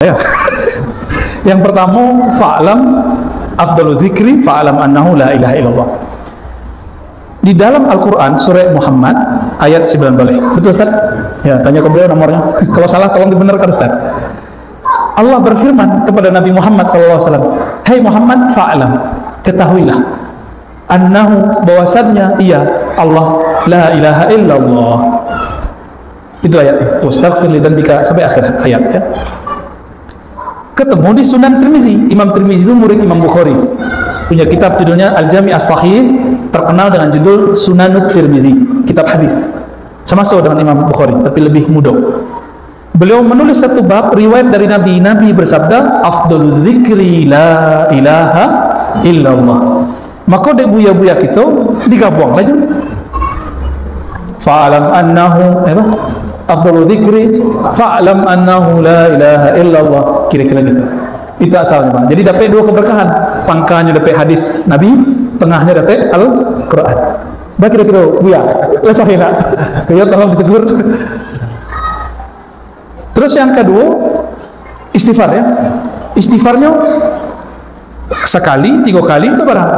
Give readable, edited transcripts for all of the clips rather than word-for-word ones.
Ya. Yang pertama, fa'lam afdalu dzikri fa'lam annahu la ilaha illallah. Di dalam Al-Quran surah Muhammad ayat 9 boleh. Betul Ustaz? Ya, tanya ke beliau nomornya. Kalau salah tolong dibenarkan Ustaz. Allah berfirman kepada Nabi Muhammad SAW, "Hai Muhammad, fa'lam, ketahuilah annahu, bahwasannya ia Allah la ilaha illallah." Itu ayatnya. Wastaghfir li dzambika sampai akhir ayat ya. Ketemu di Sunan Tirmizi. Imam Tirmizi itu murid Imam Bukhari, punya kitab judulnya Al-Jami' As-Sahih, terkenal dengan judul Sunanut Tirmizi, kitab hadis. Sama-sama dengan Imam Bukhari, tapi lebih mudah. Beliau menulis satu bab riwayat dari Nabi. Nabi bersabda, "Afdalul dzikri la ilaha illallah." Maka dek buya-buya kita digabung lagi. Fa'alam annahu afdalu dzikri fa'lam annahu la ilaha illallah, kira-kira gitu. Itu asalnya Pak. Jadi dapat dua keberkahan, pangkanya dapat hadis Nabi, tengahnya dapat Al-Quran. Baik, kira-kira buya lesahina ya, tolong ditegur. Terus yang kedua, istighfar ya. Istighfarnya sekali, 3 kali itu barang.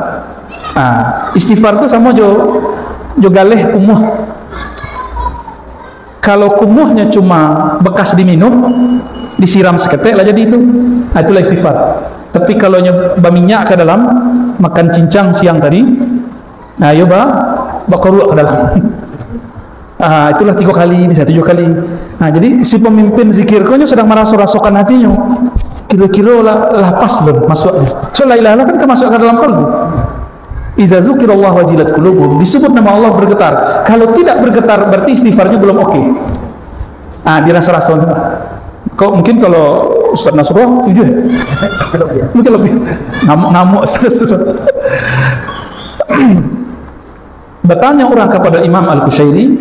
Istighfar itu sama jo galeh kumuh. Kalau kumuhnya cuma bekas diminum, disiram seketek lah jadi itu. Itulah istighfar. Tapi kalau nyoba minyak ke dalam, makan cincang siang tadi, yoba bakoruk ke dalam. Itulah 3 kali, bisa 7 kali. Jadi si pemimpin zikir kau sedang merasa-rasakan hatinya, kira-kira lah pas belum masuknya. So la ilaha kan masuk ke dalam kalbu. Iza zukirallah wajilat qulubuhum, disebut nama Allah bergetar. Kalau tidak bergetar berarti istighfarnya belum oke. Dirasa-rasa. Kok mungkin kalau Ustaz Nasrullah 7 ya? Mungkin lebih ngamuk terus. Bertanya orang kepada Imam Al-Qushairi,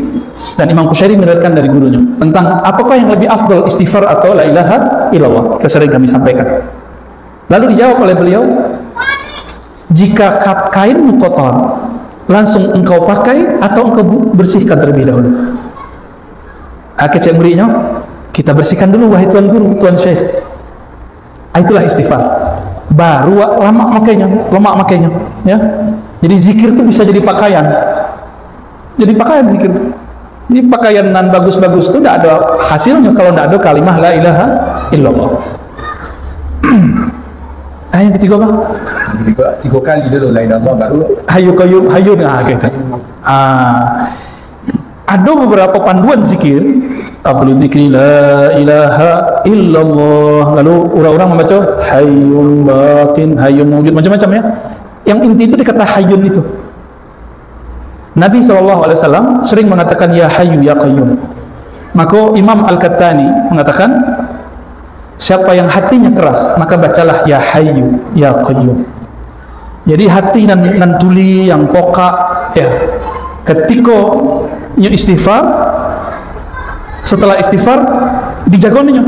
dan Imam Qushairi meriwayatkan dari gurunya tentang apakah yang lebih afdal, istighfar atau la ilaha illallah. Itu sering kami sampaikan. Lalu dijawab oleh beliau, jika kainmu kotor, langsung engkau pakai atau engkau bersihkan terlebih dahulu? Kecek muridnya, kita bersihkan dulu wahai tuan guru, tuan syekh. Itulah istighfar. Baru lama makainya ya. Jadi zikir itu bisa jadi pakaian. Jadi pakaian zikir itu. Ini pakaian nan bagus-bagus itu tidak ada hasilnya kalau tidak ada kalimah la ilaha illallah. Yang ketiga apa? 3 kali dulu la ilaha illallah, baru hayu qayyum gitu. Ada beberapa panduan zikir, afdalul dzikri la ilaha illallah. Lalu orang-orang membaca hayyun baqin, hayyun mawjud, macam-macam ya. Yang inti itu dikata hayyun itu. Nabi SAW sering mengatakan ya hayyu ya qayyum. Maka Imam Al-Kattani mengatakan, siapa yang hatinya keras, maka bacalah ya hayyu ya qayyum. Jadi hati nan tuli yang pokak ya, ketika istighfar, setelah istighfar dijagoninya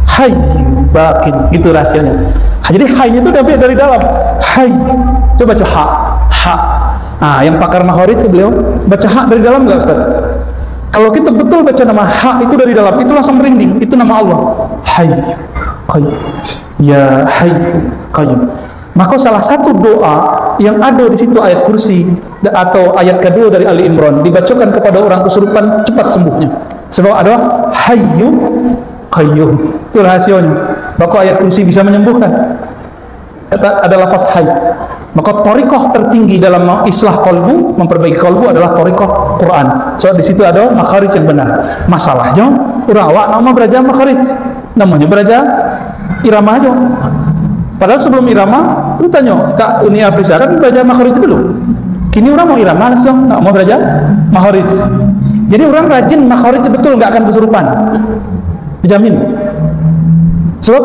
hayyu baqin, itu rahasianya. Jadi haynya itu dari dalam. Hay, coba baca ha. Yang pakar Mahorid itu beliau baca ha dari dalam enggak Ustaz? Kalau kita betul baca nama ha itu dari dalam, itu langsung merinding. Itu nama Allah. Hayy qayyum. Ya hayy qayyum. Maka salah satu doa yang ada di situ ayat kursi atau ayat kedua dari Ali Imran dibacakan kepada orang kesurupan, cepat sembuhnya. Sebab ada hayyu qayyum. Itu rahasianya. Maka ayat kursi bisa menyembuhkan. Ada lafaz hayy. Maka thariqah tertinggi dalam islah qalbu, memperbaiki qalbu, adalah thariqah Quran. So di situ ada makharij yang benar. Masalahnya orang awak nama beraja makharij, namanya beraja irama aja. Padahal sebelum irama, lu tanya Kak Uni Afrisa kan beraja makharij dulu. Kini orang mau irama langsung, nggak mau beraja makharij. Jadi orang rajin makharij betul, nggak akan kesurupan, dijamin. Sebab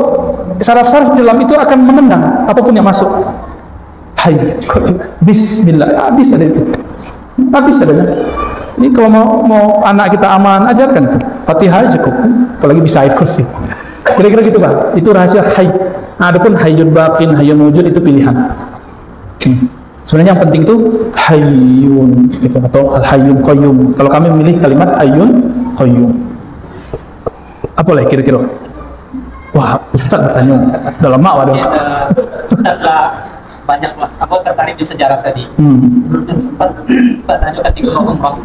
saraf-saraf di dalam itu akan menendang apapun yang masuk. Hai, bismillah, habis ada itu, habis adanya. Ini kalau mau anak kita aman, ajarkan itu. Fatihah cukup, apalagi bisa ayat kursi. Kira-kira gitu Pak. Itu rahasia hay. Adapun hayyun baqin, hayyun mawjud itu pilihan. Sebenarnya yang penting itu hayyun gitu, atau al-hayyun qayyum. Kalau kami memilih kalimat hayyun qayyum. Apa lagi kira-kira? Wah, Ustaz bertanya, dalam mak waduh. Ustaz banyak lah. Aku tertarik di sejarah tadi. Dan sempat bertanya ketika umrah.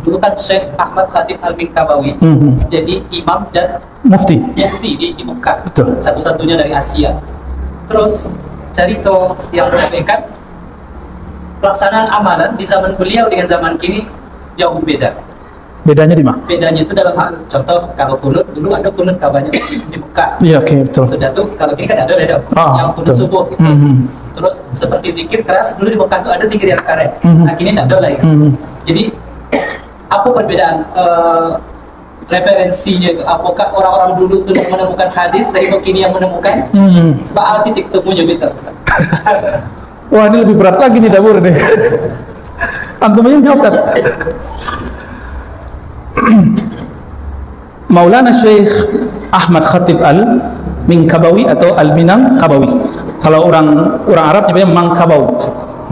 Dulu kan Syekh Ahmad Khatib Al-Minkabawi jadi imam dan Mufti di Mekah. Betul. Satu-satunya dari Asia. Terus cerita yang menyampaikan pelaksanaan amalan di zaman beliau dengan zaman kini jauh beda. Bedanya di mana? Bedanya itu dalam hal contoh kalau kunut dulu ada kunut kabarnya di Mekah. Iya, oke, betul. Sudah tuh kalau kini kan ada yang kunut betul. subuh. Terus seperti zikir keras dulu di Mekah tuh ada zikir yang karet. Nah kini tidak ada lagi. Jadi apa perbedaan referensinya itu? Apakah orang-orang dulu tuh menemukan hadis sehingga kini yang menemukan? Berarti tiktokunya beda. Wah, ini lebih berat lagi nih dapur nih. Antum aja jawab kan? Maulana Syekh Ahmad Khatib Al-Minkabawi atau Al-Minangkabawi. Kalau orang Arab nyebutnya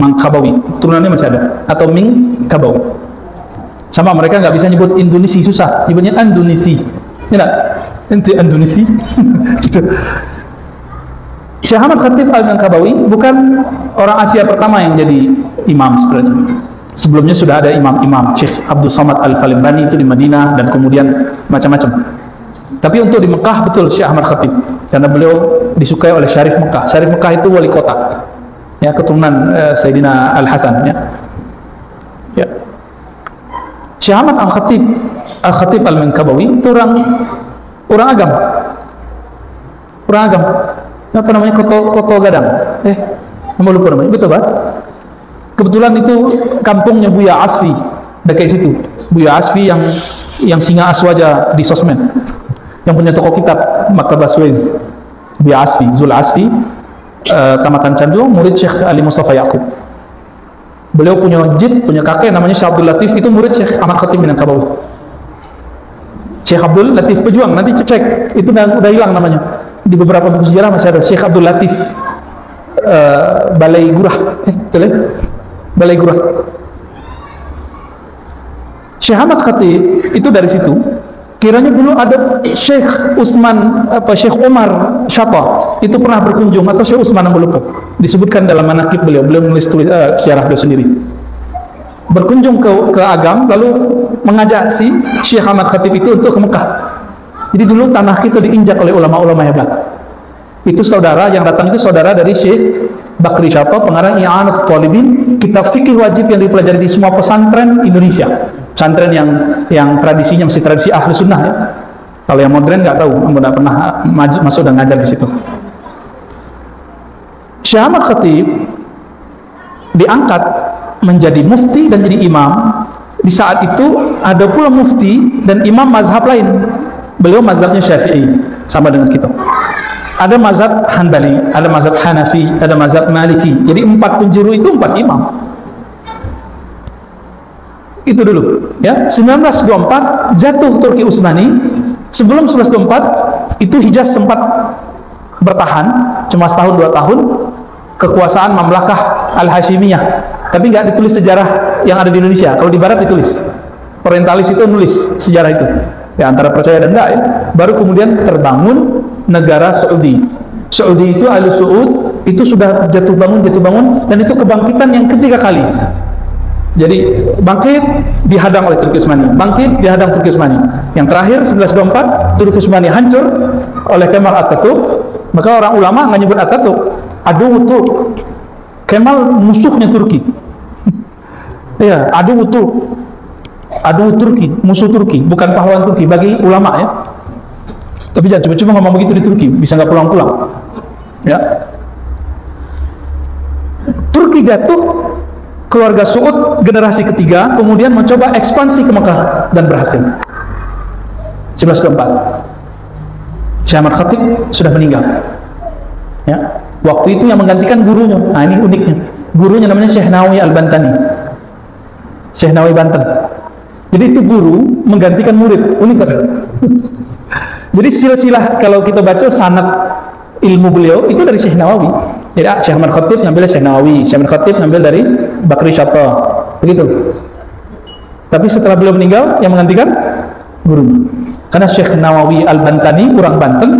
Mangkabawi. Turunannya masih ada. Atau Minkabawi. Sama mereka nggak bisa nyebut Indonesia, susah. Nyebutnya Indonesia. Ya enggak? Indonesia. Gitu. Syekh Ahmad Khatib Al-Minangkabawi bukan orang Asia pertama yang jadi imam sebenarnya. Sebelumnya sudah ada imam-imam, Syekh Abdul Somad Al-Falimbani itu di Madinah dan kemudian macam-macam. Tapi untuk di Mekah betul Syekh Ahmad Khatib karena beliau disukai oleh Syarif Mekah. Syarif Mekah itu wali kota. Ya, keturunan Sayyidina Al-Hasan ya. Ya. Syekh Ahmad Al-Khatib Al-Minkabawi itu orang agam. Orang agam. Apa namanya? Koto Gadang. Nama lupa namanya. Betul, Pak? Kebetulan itu kampungnya Buya Asfi, dekat situ. Buya Asfi yang singa aswaja di sosmed, yang punya toko kitab Maktabah Suez. Buya Asfi, Zul Asfi, tamatan Candu, murid Syekh Ali Mustafa Yaqub. Beliau punya jid, punya kakek namanya Syekh Abdul Latif, itu murid Syekh Ahmad Khatib Minangkabawi. Syekh Abdul Latif Pejuang, nanti cek, itu udah hilang namanya. Di beberapa buku sejarah masih ada Syekh Abdul Latif Balai Gurah, betul ya? Balai Gurah. Syekh Ahmad Khatib itu dari situ. Kiranya dulu ada Syekh Umar Syatah itu pernah berkunjung, atau Syekh Utsman yang lupa. Disebutkan dalam manaqib beliau menulis sejarah beliau sendiri. Berkunjung ke Agam lalu mengajak si Syekh Ahmad Khatib itu untuk ke Mekah. Jadi dulu tanah kita diinjak oleh ulama-ulama hebat. Itu saudara yang datang itu saudara dari Syekh Bakri Syatah, pengarang I'anatul Talibin, kitab fikih wajib yang dipelajari di semua pesantren Indonesia. Pesantren yang tradisinya masih tradisi ahli sunnah ya. Kalau yang modern nggak tahu, aku nggak pernah masuk dan ngajar di situ. Syekh Ahmad Khatib diangkat menjadi mufti dan jadi imam. Di saat itu ada pula mufti dan imam mazhab lain. Beliau mazhabnya Syafi'i, sama dengan kita. Ada mazhab Hanbali, ada mazhab Hanafi, ada mazhab Maliki. Jadi 4 penjuru itu 4 imam. Itu dulu ya. 1924 jatuh Turki Utsmani. Sebelum 1924 itu Hijaz sempat bertahan cuma setahun 2 tahun, kekuasaan Mamlakah Al-Hashimiyah. Tapi nggak ditulis sejarah yang ada di Indonesia. Kalau di barat ditulis. Orientalis itu nulis sejarah itu. Ya, antara percaya dan enggak ya. Baru kemudian terbangun negara Saudi. Saudi itu Al Saud itu sudah jatuh bangun dan itu kebangkitan yang ketiga kali. Jadi bangkit dihadang oleh Turki Utsmani, bangkit dihadang Turki Utsmani. Yang terakhir 1924 Turki Utsmani hancur oleh Kemal Atatürk. Maka orang ulama nggak nyebut Atatürk, aduh Turk. Kemal musuhnya Turki. Ya, aduh Turki, musuh Turki, bukan pahlawan Turki bagi ulama ya. Tapi jangan cuma-cuma ngomong begitu di Turki, bisa nggak pulang-pulang. Ya. Turki jatuh, keluarga Saud generasi ketiga, kemudian mencoba ekspansi ke Mekah dan berhasil. 1924. Syekh Ahmad Khatib sudah meninggal. Ya. Waktu itu yang menggantikan gurunya. Nah, ini uniknya. Gurunya namanya Syekh Nawawi Al-Bantani. Syekh Nawawi Banten. Jadi itu guru menggantikan murid, unik kan? Jadi silsilah kalau kita baca sanad ilmu beliau itu dari Syekh Nawawi. Jadi Syekh Ahmad Khatib ngambil Syekh Nawawi, Syekh Ahmad Khatib ngambil dari Bakri Syatah, begitu. Tapi setelah beliau meninggal yang menggantikan guru. Karena Syekh Nawawi Al-Bantani orang Banten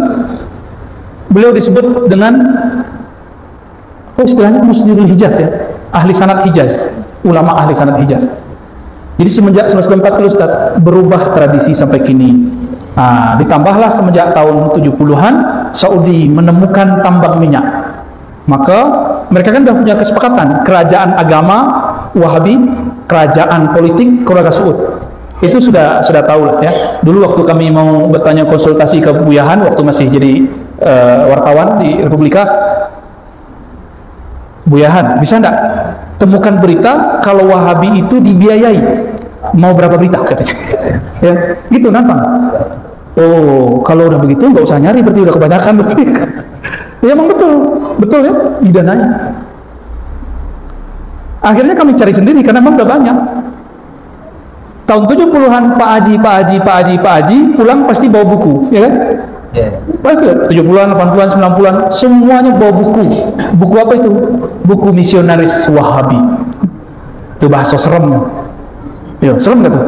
Beliau disebut dengan apa istilahnya, Musnidul Hijaz ya, ahli sanad Hijaz, ulama ahli sanad Hijaz. Jadi semenjak 1940 Ustaz, berubah tradisi sampai kini. Nah, ditambahlah semenjak tahun 70-an Saudi menemukan tambang minyak. Maka mereka kan sudah punya kesepakatan, kerajaan agama Wahabi, kerajaan politik keluarga Saud. Itu sudah tahu lah ya. Dulu waktu kami mau bertanya konsultasi ke Buyahan waktu masih jadi wartawan di Republika, Buyahan, bisa enggak temukan berita kalau Wahabi itu dibiayai? Mau berapa berita katanya? Ya, gitu nantang. Oh, kalau udah begitu nggak usah nyari, berarti udah kebanyakan berarti. Ya emang betul ya, didananya. Akhirnya kami cari sendiri karena memang udah banyak. Tahun 70-an Pak Haji pulang pasti bawa buku, ya kan? Pasti 70-an, 80-an, 90-an semuanya bawa buku. Buku apa itu? Buku misionaris Wahabi. Itu bahasa seremnya. Ya, serem gak tuh?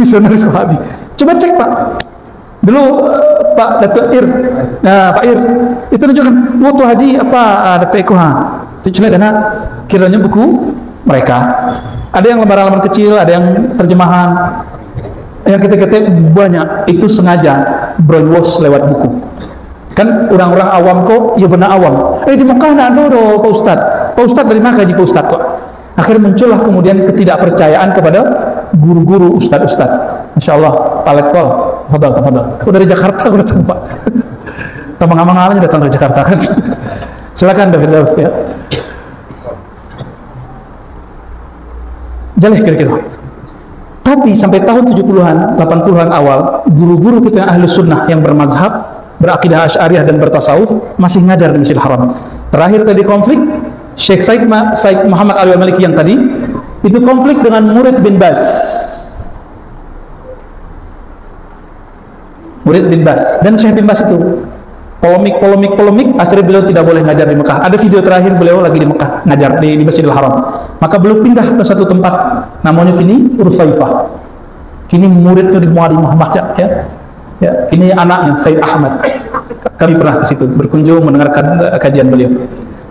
Misionaris Wahabi. Coba cek Pak. Dulu Pak Datuk Ir, Pak Ir, itu tunjukkan waktu haji apa ada PK. Itu dana kiranya buku mereka. Ada yang lembaran-lembaran kecil, ada yang terjemahan. Yang kita banyak itu sengaja brainwash lewat buku. Kan orang-orang awam kok, ya benar awam. Di Mekah nak doro Pak Ustadz dari mana gaji Pak Ustadz kok? Akhirnya muncullah kemudian ketidakpercayaan kepada guru-guru ustadz. Masya Allah, Pak Letkol, tafadhal. Aku dari Jakarta, aku datang Pak. Tamang-amangannya datang dari Jakarta kan. Silakan David Daus ya. Jaleh kira-kira. Tapi sampai tahun 70-an, 80-an awal, guru-guru kita yang ahli sunnah yang bermazhab, berakidah Asy'ariyah dan bertasawuf masih ngajar di Masjidil Haram. Terakhir tadi konflik Syekh Said Muhammad Ali Al-Maliki yang tadi itu konflik dengan murid bin Baz. Murid bin Baz dan Syekh bin Baz itu polemik, akhirnya beliau tidak boleh ngajar di Mekah. Ada video terakhir beliau lagi di Mekah ngajar di Masjidil Haram. Maka beliau pindah ke satu tempat namanya kini Ursaifah. Kini muridnya di Muadi Muhammad ya. Ini anaknya Said Ahmad. Kami pernah ke situ berkunjung mendengarkan kajian beliau.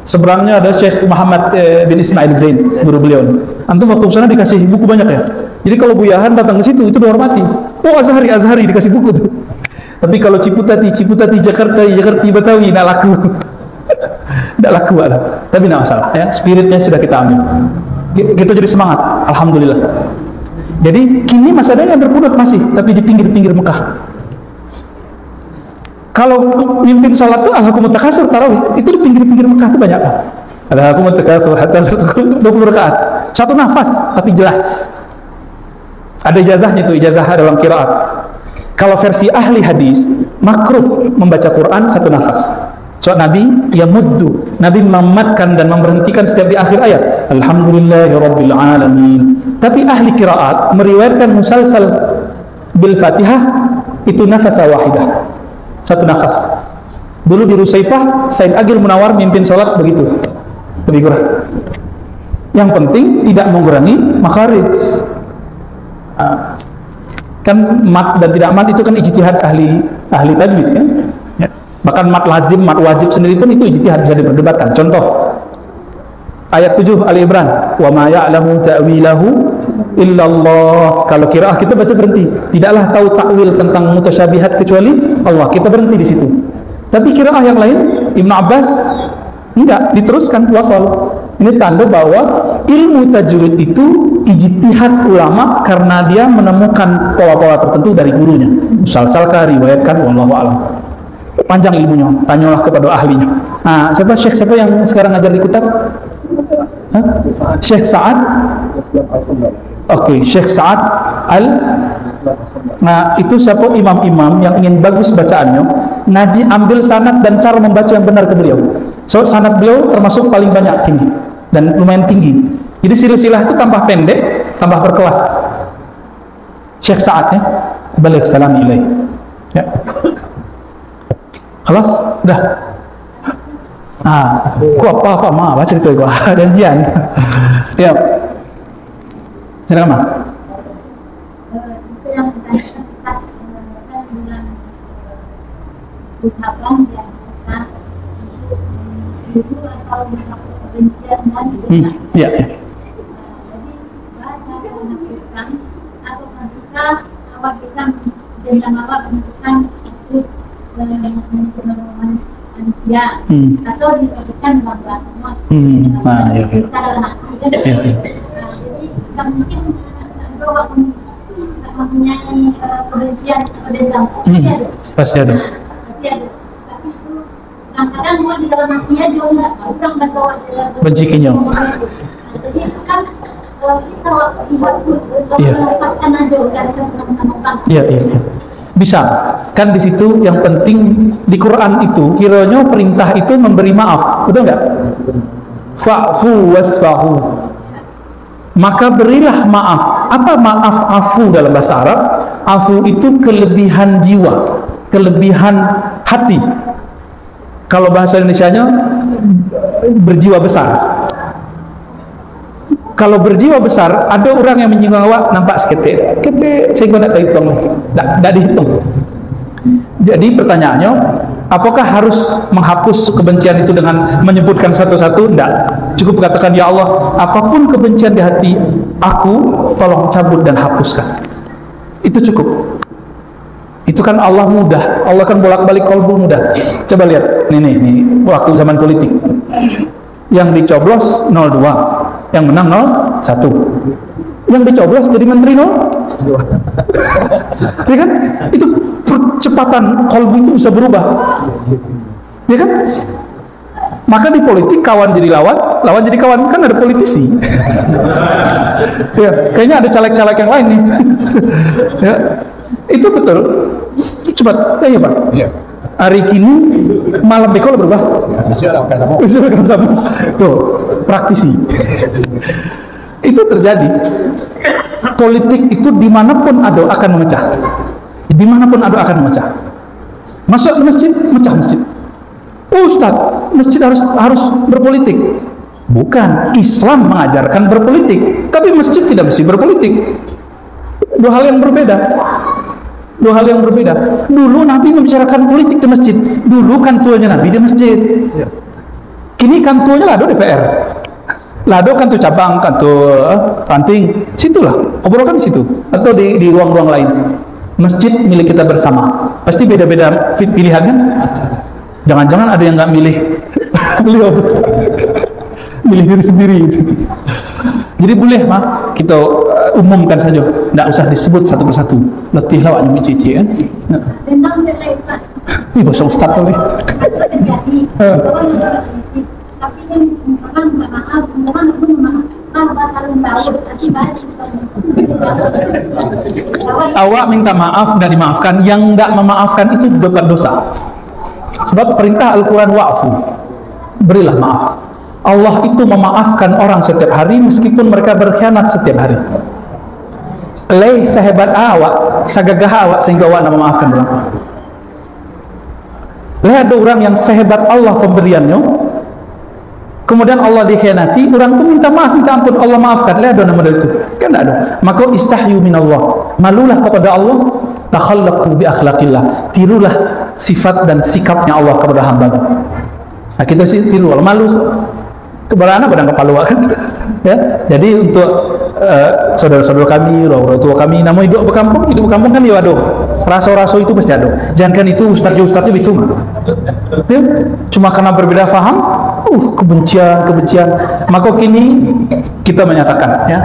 Seberangnya ada Syekh Muhammad bin Ismail Zain, guru beliau. Antum waktu sana dikasih buku banyak ya. Jadi kalau Buyahan datang ke situ itu dihormati. Oh Azhari dikasih buku tuh. Tapi kalau Ciputati, Jakarta, Betawi, tidak laku. Tidak laku ada. Tapi tidak masalah ya, spiritnya sudah kita ambil. Kita jadi semangat, alhamdulillah. Jadi kini masih ada yang berkunut masih, tapi di pinggir-pinggir Mekah. Kalau mimpin sholat tuh al-hakumut takasur tarawih, itu di pinggir-pinggir Mekah itu banyak. Al-hakumut takasur hatta 20 rakaat. Satu nafas tapi jelas. Ada ijazahnya itu, ijazah dalam qiraat. Kalau versi ahli hadis, makruh membaca Quran satu nafas. Soal Nabi yamuddu, Nabi mematkan dan memberhentikan setiap di akhir ayat. Alhamdulillahirabbil alamin. Tapi ahli qiraat meriwayatkan musalsal bil Fatihah itu nafas wahidah. Satu nafas. Dulu di Rusaifah, Said Agil Munawar mimpin sholat begitu. Lebih kurang. Yang penting tidak mengurangi makharij. Kan mat dan tidak mat itu kan ijtihad ahli tajwid kan. Ya. Bahkan mat lazim, mat wajib sendiri pun itu ijtihad, bisa diperdebatkan. Contoh ayat 7 Ali Imran, wa ma ya'lamu ta'wilahu illallah. Kalau qiraah kita baca berhenti, tidaklah tahu takwil tentang mutasyabihat kecuali Allah, kita berhenti di situ. Tapi qiraah yang lain Ibnu Abbas tidak diteruskan wasal. Ini tanda bahwa ilmu tajwid itu ijtihad ulama karena dia menemukan pola-pola tertentu dari gurunya. Musalsalkan, riwayatkan, wallahu a'lam. Panjang ilmunya, tanyalah kepada ahlinya. Nah, siapa yang sekarang ngajar di Kutab? Syekh Sa'ad. Oke, Syekh Sa'ad Nah, itu siapa imam-imam yang ingin bagus bacaannya, ngaji ambil sanad dan cara membaca yang benar ke beliau. So, sanad beliau termasuk paling banyak ini dan lumayan tinggi. Jadi silsilah itu tambah pendek, tambah berkelas. Syekh Sa'ad ya. Balik salam ilaih. Ya. Kelas? Udah. Kok baca itu gua janjian. Ya. Silakan, Ma. Itu yang kita bulan Muharram dianjurkan Ya, ya. Jadi bahasa umat Islam atau bisa awak Islam dengan apa menentukan terus manusia atau disebutkan dalam agama. Nah, ya, ya. Ya, ya. Jadi tidak mungkin bahwa mempunyai kebencian atau dendam. Pasti ada. Pasti ada. Tapi itu kadang-kadang mau di dalam hatinya juga nggak tahu orang baca Benci kinyong. Jadi itu kan bisa dibuat melepaskan aja dari sama orang. Iya, iya, iya. Bisa. Kan di situ yang penting di Quran itu kiranya perintah itu memberi maaf, betul nggak? Fa'fu wasfahu. Maka berilah maaf. Apa maaf afu dalam bahasa Arab? Afu itu kelebihan jiwa, kelebihan hati. Kalau bahasa Indonesianya berjiwa besar. Kalau berjiwa besar, ada orang yang menyinggung awak nampak seketik, sehingga tidak terhitung, tidak dihitung. Jadi pertanyaannya, apakah harus menghapus kebencian itu dengan menyebutkan satu-satu? Tidak. Cukup katakan, ya Allah, apapun kebencian di hati aku, tolong cabut dan hapuskan. Itu cukup. Itu kan Allah mudah. Allah kan bolak-balik kolbu mudah. Coba lihat, nih, waktu zaman politik. Yang dicoblos 02, yang menang 01. Yang dicoblos jadi menteri 0. Ya kan? Itu percepatan kolbu itu bisa berubah. Ya kan? Maka di politik kawan jadi lawan, lawan jadi kawan, kan ada politisi. Ya, kayaknya ada caleg-caleg yang lain nih. Ya. Itu betul. Cepat, ya Pak. Iya. Hari kini malam bekol berubah. Bisa akan sama. Tuh, praktisi. Itu terjadi. Politik itu dimanapun ada akan memecah. Dimanapun ada akan memecah. Masuk ke masjid, mecah masjid. Ustaz, masjid harus berpolitik. Bukan, Islam mengajarkan berpolitik, tapi masjid tidak mesti berpolitik. Dua hal yang berbeda. Dulu Nabi membicarakan politik di masjid. Dulu kan tuanya Nabi di masjid. Kini kan tuanya Lado DPR. Lado kan tuh cabang, kan tuh ranting. Situlah, obrolan di situ atau di ruang-ruang lain. Masjid milik kita bersama. Pasti beda-beda pilihan kan? Jangan-jangan ada yang nggak milih beliau, milih diri sendiri. Jadi boleh mah kita umumkan saja, tidak usah disebut satu persatu. Letih lawaknya mencuci kan. Dendam dan lain-lain. Ini bahasa Ustaz boleh. Terjadi. Tapi kan orang minta maaf, orang itu memaafkan batalin tahu akibat. Awak minta maaf nggak dimaafkan, yang nggak memaafkan itu bukan dosa. Sebab perintah Al-Quran wa'fu, berilah maaf. Allah itu memaafkan orang setiap hari meskipun mereka berkhianat setiap hari. Leh sehebat awak, sagagah awak sehingga awak nak memaafkan orang. Leh ada orang yang sehebat Allah pemberiannya, kemudian Allah dikhianati, orang itu minta maaf, minta ampun, Allah maafkan. Leh ada nama itu, kan ada. Maka istahyu minallah, malulah kepada Allah, takhallaqu bi akhlaqillah, tirulah sifat dan sikapnya Allah kepada hamba-Nya. Nah, kita sih tiru, malu kepada anak badang kepala kan. Ya, jadi untuk saudara-saudara kami, orang tua kami, namun hidup berkampung kan ya ada. Raso-raso itu pasti ada. Jangan itu ustadz-ustadz itu mah. Ya, cuma karena berbeda faham, kebencian. Maka kini kita menyatakan, ya,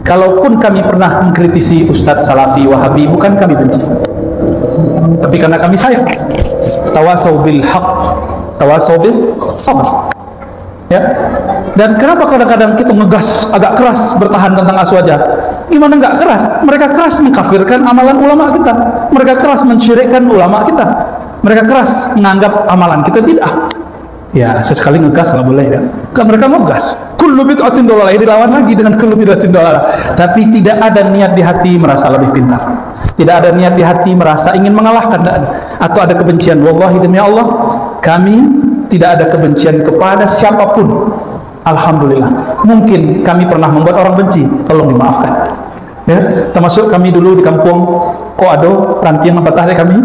kalaupun kami pernah mengkritisi Ustadz Salafi Wahabi, bukan kami benci, tapi karena kami sayang. Tawasau bil haq, tawasau bis sabr. Ya. Dan kenapa kadang-kadang kita ngegas agak keras bertahan tentang aswaja? Gimana nggak keras? Mereka keras mengkafirkan amalan ulama kita. Mereka keras mensyirikkan ulama kita. Mereka keras menganggap amalan kita bid'ah. Ya, sesekali ngegas nggak boleh ya. Kan mereka mau gas. Kullu bid'atin dolalah, dilawan lagi dengan kullu bid'atin dolalah. Tapi tidak ada niat di hati merasa lebih pintar. Tidak ada niat di hati merasa ingin mengalahkan atau ada kebencian. Wallahi demi Allah, kami tidak ada kebencian kepada siapapun. Alhamdulillah. Mungkin kami pernah membuat orang benci, tolong dimaafkan. Ya, termasuk kami dulu di kampung Koado, ranting yang patah dari kami.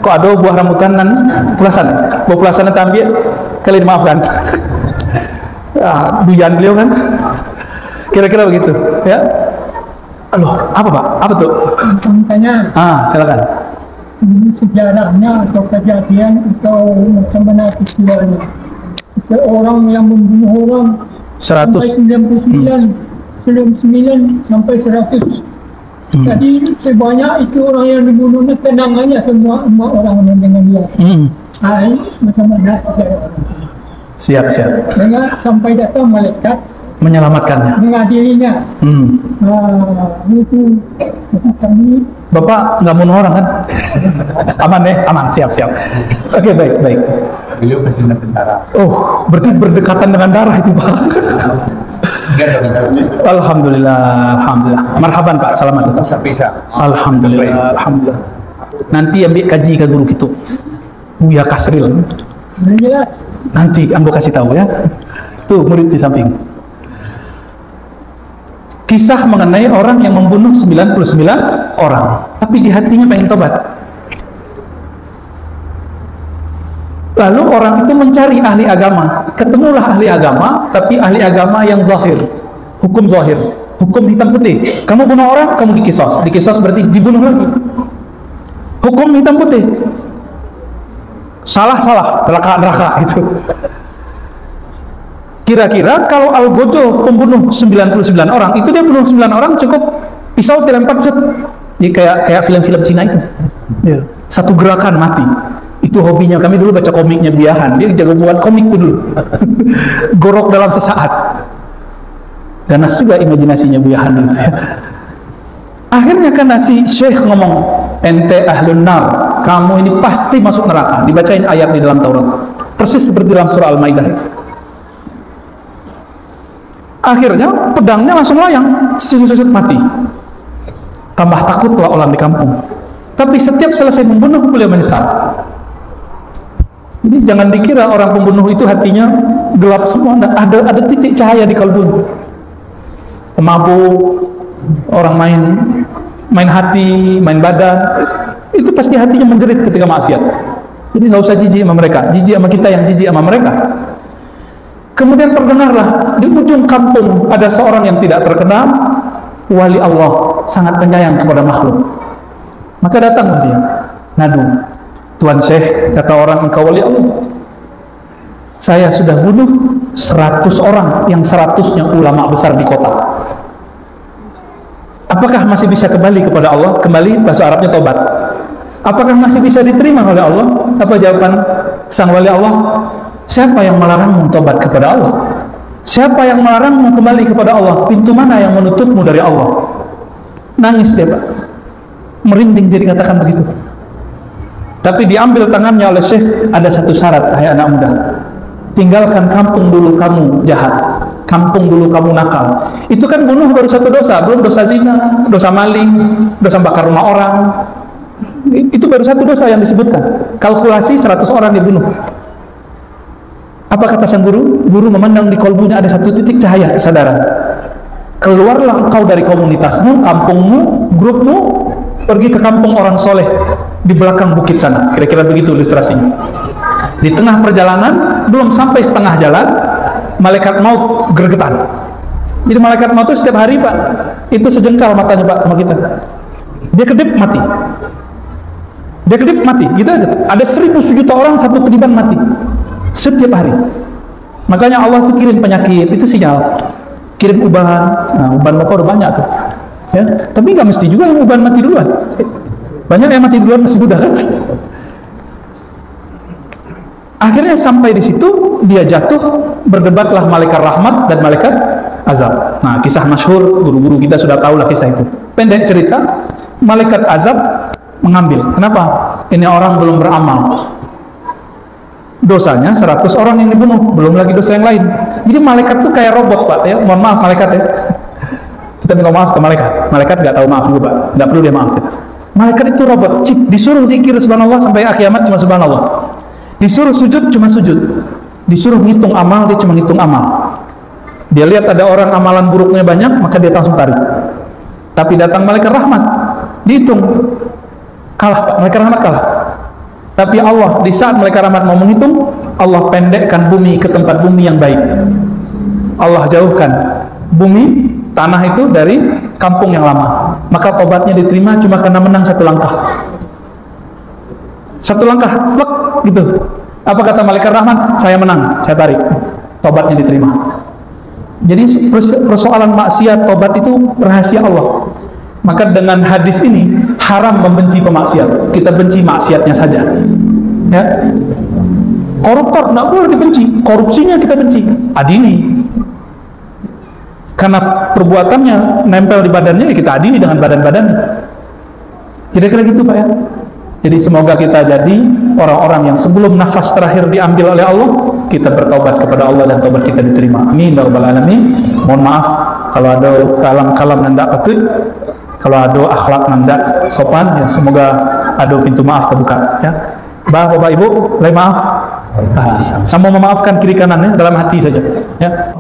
Koado buah rambutan dan pulasan. Buah pulasan yang ambil, kalian dimaafkan. duyan beliau kan. Kira-kira begitu, ya. Loh, apa Pak? Apa tuh? Makanya Silakan. sejarahnya atau kejadian atau macam mana peristiwanya. Seorang yang membunuh orang 100. sampai 99, 99 sampai 100. Jadi sebanyak itu orang yang dibunuhnya tenang aja semua orang yang dengan dia. Ini macam mana sejarah. Siap. Dengan sampai datang malaikat Menyelamatkannya. mengadilinya. Itu kami Bapak nggak bunuh orang kan? Aman ya? Aman, siap. Oke, baik. Beliau presiden tentara. Oh, berarti berdekatan dengan darah itu Pak. Alhamdulillah. Marhaban Pak, selamat datang. Alhamdulillah. Nanti ambil kaji ke guru gitu. Buya Kasril. jelas. Nanti ambo kasih tahu ya. Tuh murid di samping. Kisah mengenai orang yang membunuh 99 orang, tapi di hatinya pengen tobat. Lalu orang itu mencari ahli agama, ketemulah ahli agama, tapi ahli agama yang zahir, hukum zahir, hukum hitam putih. Kamu bunuh orang, kamu dikisos berarti dibunuh lagi. Hukum hitam putih. Salah, neraka gitu. Kira-kira kalau Al-Gojo pembunuh 99 orang, itu dia bunuh 9 orang cukup pisau dilempar set. Jadi kayak film-film Cina itu. Ya. Satu gerakan mati. Itu hobinya kami dulu baca komiknya Biahan. Dia jago buat komik itu dulu. Gorok dalam sesaat. Ganas juga imajinasinya Biahan dulu. Akhirnya kan si Syekh ngomong, ente ahlun nar, kamu ini pasti masuk neraka. Dibacain ayat di dalam Taurat. Persis seperti dalam surah Al-Maidah. Akhirnya pedangnya langsung layang, susut mati. Tambah takutlah orang di kampung. Tapi setiap selesai membunuh beliau menyesal. Jadi jangan dikira orang pembunuh itu hatinya gelap semua. Ada titik cahaya di kalbunya. Pemabuk, orang main hati, main badan, itu pasti hatinya menjerit ketika maksiat. Jadi nggak usah jijik sama mereka, jijik sama kita yang jijik sama mereka. Kemudian terdengarlah di ujung kampung ada seorang yang tidak terkenal, wali Allah, sangat penyayang kepada makhluk. Maka datang dia, ngadu, Tuan Syekh, kata orang, engkau wali Allah. Saya sudah bunuh 100 orang, yang 100-nya ulama besar di kota. Apakah masih bisa kembali kepada Allah? Kembali, bahasa Arabnya tobat. Apakah masih bisa diterima oleh Allah? Apa jawaban sang wali Allah? Siapa yang melarangmu tobat kepada Allah? Siapa yang melarangmu kembali kepada Allah? Pintu mana yang menutupmu dari Allah? Nangis dia Pak, merinding dia dikatakan begitu. Tapi diambil tangannya oleh Syekh, ada satu syarat, hai anak muda, tinggalkan kampung dulu kamu jahat, kampung dulu kamu nakal. Itu kan bunuh baru satu dosa, belum dosa zina, dosa maling, dosa bakar rumah orang. Itu baru satu dosa yang disebutkan. Kalkulasi 100 orang dibunuh. Apa kata sang guru? Guru memandang di kolbunya ada satu titik cahaya kesadaran. Keluarlah engkau dari komunitasmu, kampungmu, grupmu, pergi ke kampung orang soleh di belakang bukit sana. Kira-kira begitu ilustrasinya. Di tengah perjalanan, belum sampai setengah jalan, malaikat maut gregetan. Jadi malaikat maut itu setiap hari Pak, itu sejengkal matanya Pak sama kita. Dia kedip mati. Dia kedip mati, gitu aja. Ada 1.000 sejuta orang satu kedipan mati setiap hari. Makanya Allah itu kirim penyakit, itu sinyal. Kirim uban. Nah, uban Bapak udah banyak tuh. Ya, tapi nggak mesti juga yang uban mati duluan. Banyak yang mati duluan masih muda kan. Akhirnya sampai di situ dia jatuh, berdebatlah malaikat rahmat dan malaikat azab. Nah, kisah masyhur, guru-guru kita sudah tahu lah kisah itu. Pendek cerita, malaikat azab mengambil. Kenapa? Ini orang belum beramal. Dosanya 100 orang yang dibunuh, belum lagi dosa yang lain. Jadi malaikat tuh kayak robot Pak ya. Mohon maaf malaikat ya. Kita minta maaf ke malaikat. Malaikat nggak tahu maaf juga Pak. Nggak perlu dia maaf kita. Malaikat itu robot. Cip, disuruh zikir subhanallah sampai akhir kiamat cuma subhanallah. Disuruh sujud cuma sujud. Disuruh ngitung amal dia cuma ngitung amal. Dia lihat ada orang amalan buruknya banyak maka dia langsung tarik. Tapi datang malaikat rahmat, dihitung. Kalah Pak, malaikat rahmat kalah. Tapi Allah, di saat malaikat rahmat mau menghitung, Allah pendekkan bumi ke tempat bumi yang baik. Allah jauhkan bumi, tanah itu dari kampung yang lama, maka tobatnya diterima cuma karena menang satu langkah, plek gitu. Apa kata Malaikat Rahman? Saya menang, saya tarik, tobatnya diterima. Jadi persoalan maksiat, tobat itu rahasia Allah. Maka dengan hadis ini haram membenci pemaksiat, kita benci maksiatnya saja, ya. Koruptor nggak boleh dibenci, korupsinya kita benci, adili. Karena perbuatannya nempel di badannya, ya kita adili dengan badan-badan. Kira-kira gitu Pak ya. Jadi semoga kita jadi orang-orang yang sebelum nafas terakhir diambil oleh Allah, kita bertaubat kepada Allah dan taubat kita diterima. Amin ya rabbal alamin. Mohon maaf kalau ada kalam-kalam yang tidak patut, kalau ada akhlak yang tidak sopan, ya semoga ada pintu maaf terbuka, ya. Bapak Ibu, lain maaf. Sama memaafkan kiri kanannya dalam hati saja, ya.